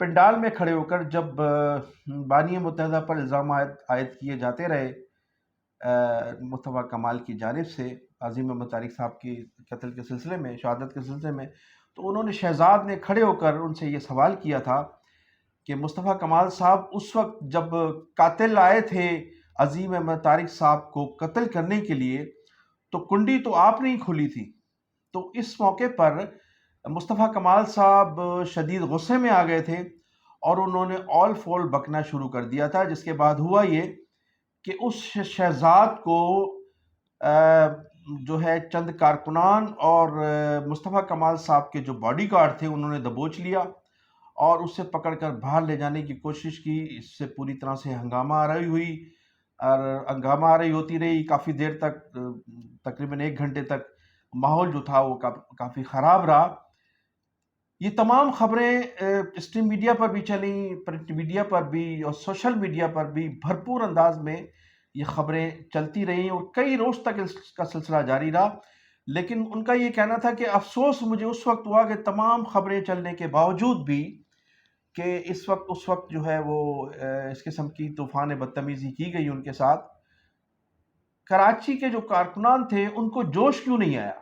پنڈال میں کھڑے ہو کر جب بانی متحدہ پر الزام عائد کیے جاتے رہے مصطفیٰ کمال کی جانب سے عظیم احمد طارق صاحب کی قتل کے سلسلے میں، شہادت کے سلسلے میں، تو انہوں نے شہزاد نے کھڑے ہو کر ان سے یہ سوال کیا تھا کہ مصطفیٰ کمال صاحب اس وقت جب قاتل آئے تھے عظیم احمد طارق صاحب کو قتل کرنے کے لیے تو کنڈی تو آپ نے ہی کھولی تھی۔ تو اس موقع پر مصطفیٰ کمال صاحب شدید غصے میں آ گئے تھے اور انہوں نے اول فول بکنا شروع کر دیا تھا، جس کے بعد ہوا یہ کہ اس شہزاد کو جو ہے چند کارکنان اور مصطفیٰ کمال صاحب کے جو باڈی گارڈ تھے انہوں نے دبوچ لیا اور اسے پکڑ کر باہر لے جانے کی کوشش کی۔ اس سے پوری طرح سے ہنگامہ آرائی ہوئی اور ہنگامہ آرائی ہوتی رہی کافی دیر تک، تقریباً 1 گھنٹے تک ماحول جو تھا وہ کافی خراب رہا۔ یہ تمام خبریں اسٹریم میڈیا پر بھی چلیں، پرنٹ میڈیا پر بھی اور سوشل میڈیا پر بھی بھرپور انداز میں یہ خبریں چلتی رہیں اور کئی روز تک اس کا سلسلہ جاری رہا۔ لیکن ان کا یہ کہنا تھا کہ افسوس مجھے اس وقت ہوا کہ تمام خبریں چلنے کے باوجود بھی کہ اس وقت جو ہے وہ اس قسم کی طوفان بدتمیزی کی گئی ان کے ساتھ، کراچی کے جو کارکنان تھے ان کو جوش کیوں نہیں آیا؟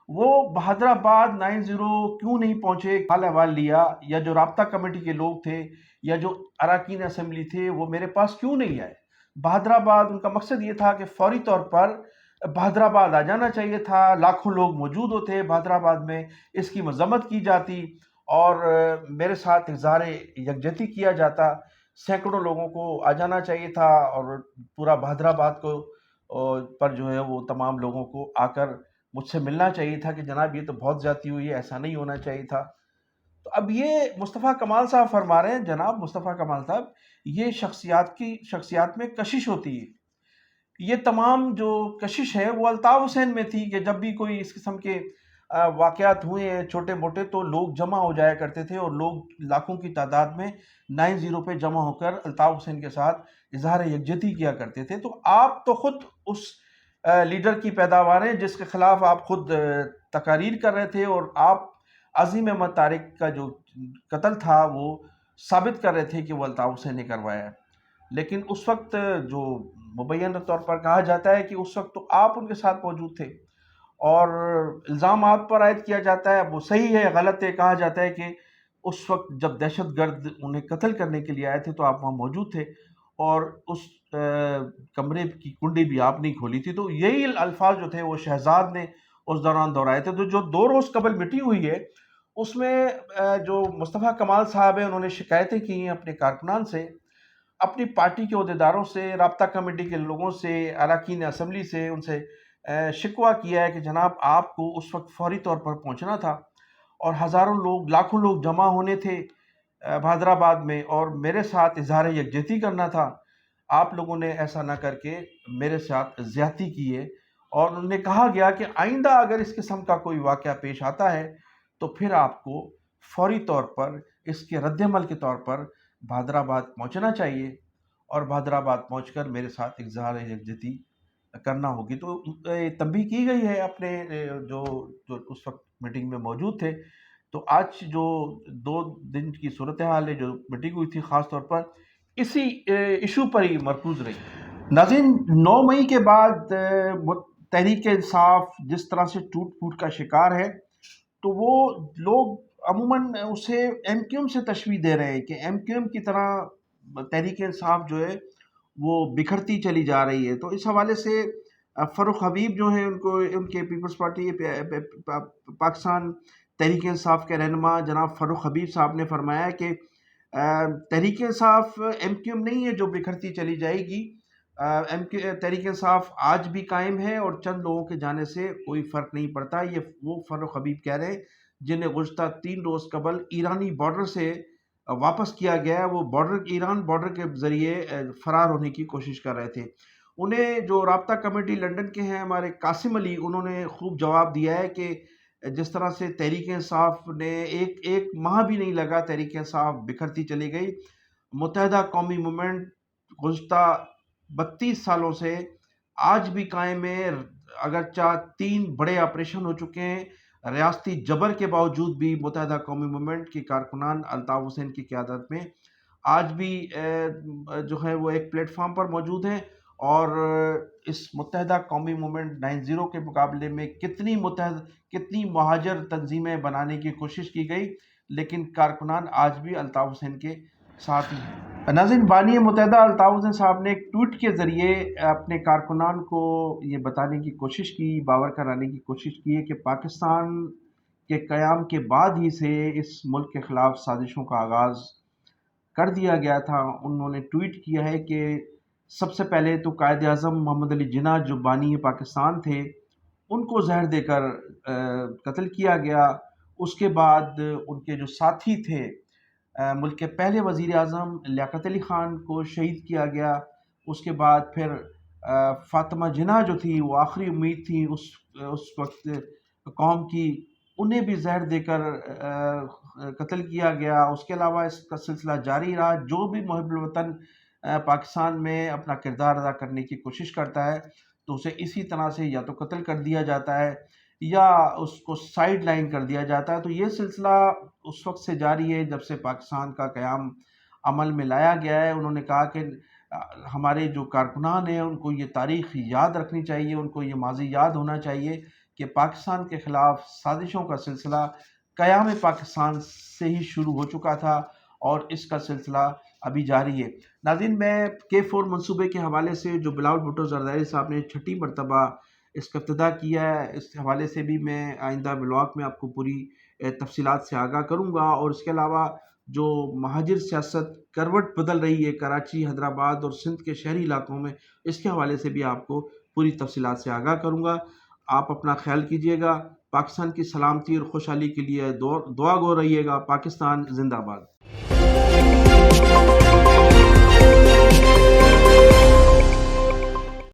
وہ بہادر آباد 90 کیوں نہیں پہنچے، حال احوال لیا؟ یا جو رابطہ کمیٹی کے لوگ تھے یا جو اراکین اسمبلی تھے وہ میرے پاس کیوں نہیں آئے؟ بہادر آباد ان کا مقصد یہ تھا کہ فوری طور پر بہادر آباد آ جانا چاہیے تھا، لاکھوں لوگ موجود ہوتے بہادر آباد میں، اس کی مذمت کی جاتی اور میرے ساتھ اظہار یکجہتی کیا جاتا، سینکڑوں لوگوں کو آ جانا چاہیے تھا اور پورا بہادر آباد کو پر جو ہے وہ تمام لوگوں کو آ کر مجھ سے ملنا چاہیے تھا کہ جناب یہ تو بہت زیادتی ہوئی ہے، ایسا نہیں ہونا چاہیے تھا۔ تو اب یہ مصطفیٰ کمال صاحب فرما رہے ہیں، جناب مصطفیٰ کمال صاحب، یہ شخصیات میں کشش ہوتی ہے۔ یہ تمام جو کشش ہے وہ الطاف حسین میں تھی کہ جب بھی کوئی اس قسم کے واقعات ہوئے ہیں چھوٹے موٹے تو لوگ جمع ہو جایا کرتے تھے اور لوگ لاکھوں کی تعداد میں 90 پہ جمع ہو کر الطاف حسین کے ساتھ اظہار یکجہتی کیا کرتے تھے۔ تو آپ تو خود اس لیڈر کی پیداوار ہیں جس کے خلاف آپ خود تقاریر کر رہے تھے اور آپ عظیم احمد طارق کا جو قتل تھا وہ ثابت کر رہے تھے کہ وہ الطاف حسین نے کروایا ہے۔ لیکن اس وقت جو مبینہ طور پر کہا جاتا ہے کہ اس وقت تو آپ ان کے ساتھ موجود تھے اور الزام آپ پر عائد کیا جاتا ہے، وہ صحیح ہے غلط ہے، کہا جاتا ہے کہ اس وقت جب دہشت گرد انہیں قتل کرنے کے لیے آئے تھے تو آپ وہاں موجود تھے اور اس کمرے کی کنڈی بھی آپ نہیں کھولی تھی۔ تو یہی الفاظ جو تھے وہ شہزاد نے اس دوران دہرائے تھے۔ تو جو 2 روز قبل میٹنگ ہوئی ہے اس میں جو مصطفیٰ کمال صاحب ہیں انہوں نے شکایتیں کی ہیں اپنے کارکنان سے، اپنی پارٹی کے عہدیداروں سے، رابطہ کمیٹی کے لوگوں سے، اراکین اسمبلی سے، ان سے شکوہ کیا ہے کہ جناب آپ کو اس وقت فوری طور پر پہنچنا تھا اور ہزاروں لوگ، لاکھوں لوگ جمع ہونے تھے بہادر آباد میں اور میرے ساتھ اظہار یکجہتی کرنا تھا۔ آپ لوگوں نے ایسا نہ کر کے میرے ساتھ زیادتی کی ہے اور انہوں نے کہا گیا کہ آئندہ اگر اس قسم کا کوئی واقعہ پیش آتا ہے تو پھر آپ کو فوری طور پر اس کے رد عمل کے طور پر بہادر آباد پہنچنا چاہیے اور بہادر آباد پہنچ کر میرے ساتھ اظہار یکجہتی کرنا ہوگی۔ تو تنبیہ کی گئی ہے اپنے جو اس وقت میٹنگ میں موجود تھے۔ تو آج جو 2 دن کی صورتحال ہے، جو میٹنگ ہوئی تھی، خاص طور پر اسی ایشو پر ہی مرکوز رہی۔ ناظرین، 9 مئی کے بعد تحریک انصاف جس طرح سے ٹوٹ پھوٹ کا شکار ہے تو وہ لوگ عموماً اسے ایم کیو ایم سے تشبیہ دے رہے ہیں کہ ایم کیو ایم کی طرح تحریک انصاف جو ہے وہ بکھرتی چلی جا رہی ہے۔ تو اس حوالے سے فاروق حبیب جو ہیں ان کے پیپلز پارٹی پاکستان تحریک انصاف کے رہنما جناب فاروق حبیب صاحب نے فرمایا کہ Tehreek Insaf M Q M نہیں ہے جو بکھرتی چلی جائے گی، تحریک انصاف آج بھی قائم ہے اور چند لوگوں کے جانے سے کوئی فرق نہیں پڑتا۔ یہ وہ فاروق حبیب کہہ رہے ہیں جنہیں گزشتہ 3 روز قبل ایرانی بارڈر سے واپس کیا گیا ہے، وہ ایران بارڈر کے ذریعے فرار ہونے کی کوشش کر رہے تھے۔ انہیں جو رابطہ کمیٹی لنڈن کے ہیں ہمارے قاسم علی، انہوں نے خوب جواب دیا ہے کہ جس طرح سے تحریک انصاف نے ایک ماہ بھی نہیں لگا، تحریک انصاف بکھرتی چلی گئی۔ متحدہ قومی موومنٹ گزشتہ 32 سالوں سے آج بھی قائم ہے، اگرچہ 3 بڑے آپریشن ہو چکے ہیں، ریاستی جبر کے باوجود بھی متحدہ قومی موومنٹ کے کارکنان الطاف حسین کی قیادت میں آج بھی جو ہے وہ ایک پلیٹ فارم پر موجود ہیں، اور اس متحدہ قومی موومنٹ 90 کے مقابلے میں کتنی مہاجر تنظیمیں بنانے کی کوشش کی گئی، لیکن کارکنان آج بھی الطاف حسین کے ساتھ ہی ہیں۔ ناظرین، بانی متحدہ الطاف حسین صاحب نے ایک ٹویٹ کے ذریعے اپنے کارکنان کو یہ بتانے کی کوشش کی، باور کرانے کی کوشش کی ہے کہ پاکستان کے قیام کے بعد ہی سے اس ملک کے خلاف سازشوں کا آغاز کر دیا گیا تھا۔ انہوں نے ٹویٹ کیا ہے کہ سب سے پہلے تو قائد اعظم محمد علی جناح جو بانی پاکستان تھے، ان کو زہر دے کر قتل کیا گیا۔ اس کے بعد ان کے جو ساتھی تھے، ملک کے پہلے وزیر اعظم لیاقت علی خان کو شہید کیا گیا۔ اس کے بعد پھر فاطمہ جناح جو تھی، وہ آخری امید تھی اس وقت قوم کی، انہیں بھی زہر دے کر قتل کیا گیا۔ اس کے علاوہ اس کا سلسلہ جاری رہا۔ جو بھی محب الوطن پاکستان میں اپنا کردار ادا کرنے کی کوشش کرتا ہے تو اسے اسی طرح سے یا تو قتل کر دیا جاتا ہے یا اس کو سائیڈ لائن کر دیا جاتا ہے۔ تو یہ سلسلہ اس وقت سے جاری ہے جب سے پاکستان کا قیام عمل میں لایا گیا ہے۔ انہوں نے کہا کہ ہمارے جو کارکنان ہیں ان کو یہ تاریخ یاد رکھنی چاہیے، ان کو یہ ماضی یاد ہونا چاہیے کہ پاکستان کے خلاف سازشوں کا سلسلہ قیام پاکستان سے ہی شروع ہو چکا تھا اور اس کا سلسلہ ابھی جاری ہے۔ ناظرین، میں K4 منصوبے کے حوالے سے جو بلاول بھٹو زرداری صاحب نے 6ٹی مرتبہ اس کا افتتاح کیا ہے، اس حوالے سے بھی میں آئندہ بلاگ میں آپ کو پوری تفصیلات سے آگاہ کروں گا، اور اس کے علاوہ جو مہاجر سیاست کروٹ بدل رہی ہے کراچی، حیدرآباد اور سندھ کے شہری علاقوں میں، اس کے حوالے سے بھی آپ کو پوری تفصیلات سے آگاہ کروں گا۔ آپ اپنا خیال کیجیے گا۔ پاکستان کی سلامتی اور خوشحالی کے لیے دعا گو رہیے گا۔ پاکستان زندہ باد۔